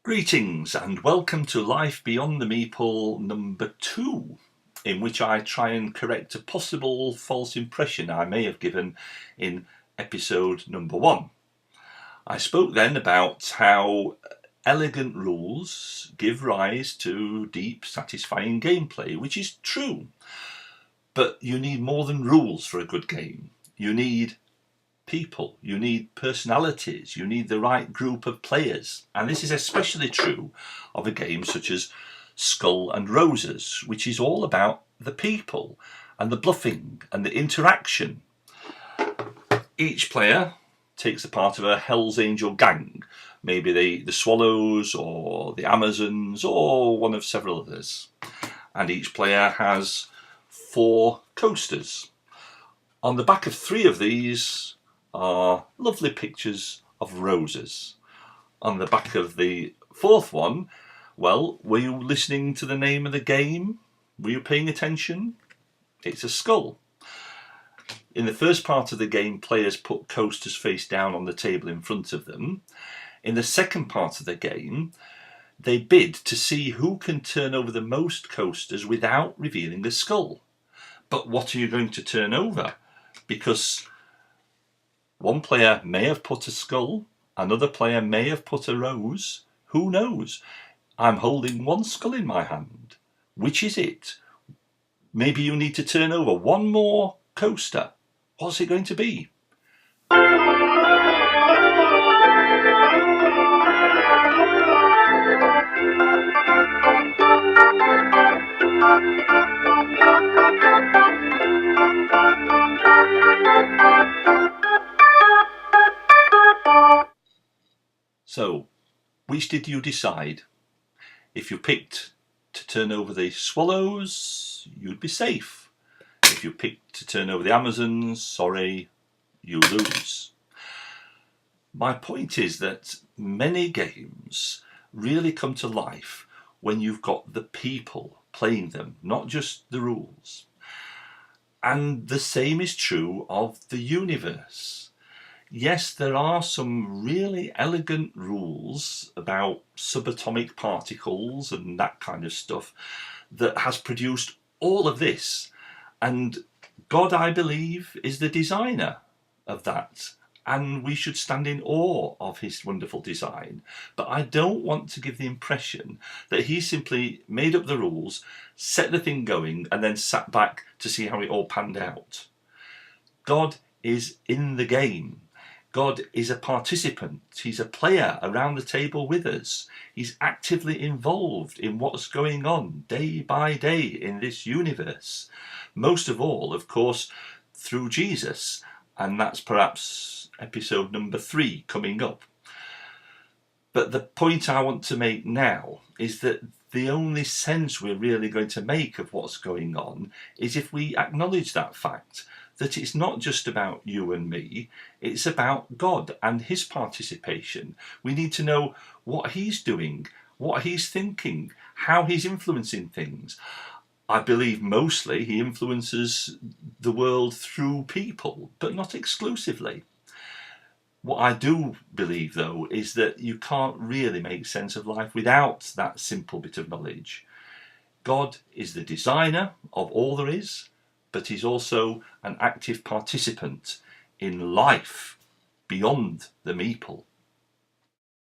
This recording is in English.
Greetings and welcome to Life Beyond the Meeple number 2, in which I try and correct a possible false impression I may have given in episode number 1. I spoke then about how elegant rules give rise to deep, satisfying gameplay, which is true. But you need more than rules for a good game. You need people, you need personalities, you need the right group of players. And this is especially true of a game such as Skull and Roses, which is all about the people and the bluffing and the interaction. Each player takes the part of a Hell's Angel gang, maybe the Swallows or the Amazons or one of several others. And each player has 4 coasters. On the back of 3 of these are lovely pictures of roses. On the back of the 4th one, well, were you listening to the name of the game? Were you paying attention? It's a skull. In the first part of the game, players put coasters face down on the table in front of them. In the second part of the game, they bid to see who can turn over the most coasters without revealing the skull. But what are you going to turn over? Because one player may have put a skull, another player may have put a rose. Who knows? I'm holding one skull in my hand. Which is it? Maybe you need to turn over one more coaster. What's it going to be? So, which did you decide? If you picked to turn over the Swallows, you'd be safe. If you picked to turn over the Amazons, sorry, you lose. My point is that many games really come to life when you've got the people playing them, not just the rules. And the same is true of the universe. Yes, there are some really elegant rules about subatomic particles and that kind of stuff that has produced all of this. And God, I believe, is the designer of that. And we should stand in awe of his wonderful design. But I don't want to give the impression that he simply made up the rules, set the thing going, and then sat back to see how it all panned out. God is in the game. God is a participant. He's a player around the table with us. He's actively involved in what's going on day by day in this universe. Most of all, of course, through Jesus. And that's perhaps episode number 3 coming up. But the point I want to make now is that the only sense we're really going to make of what's going on is if we acknowledge that fact, that it's not just about you and me, it's about God and his participation. We need to know what he's doing, what he's thinking, how he's influencing things. I believe mostly he influences the world through people, but not exclusively. What I do believe, though, is that you can't really make sense of life without that simple bit of knowledge. God is the designer of all there is, but he's also an active participant in life beyond the meeple.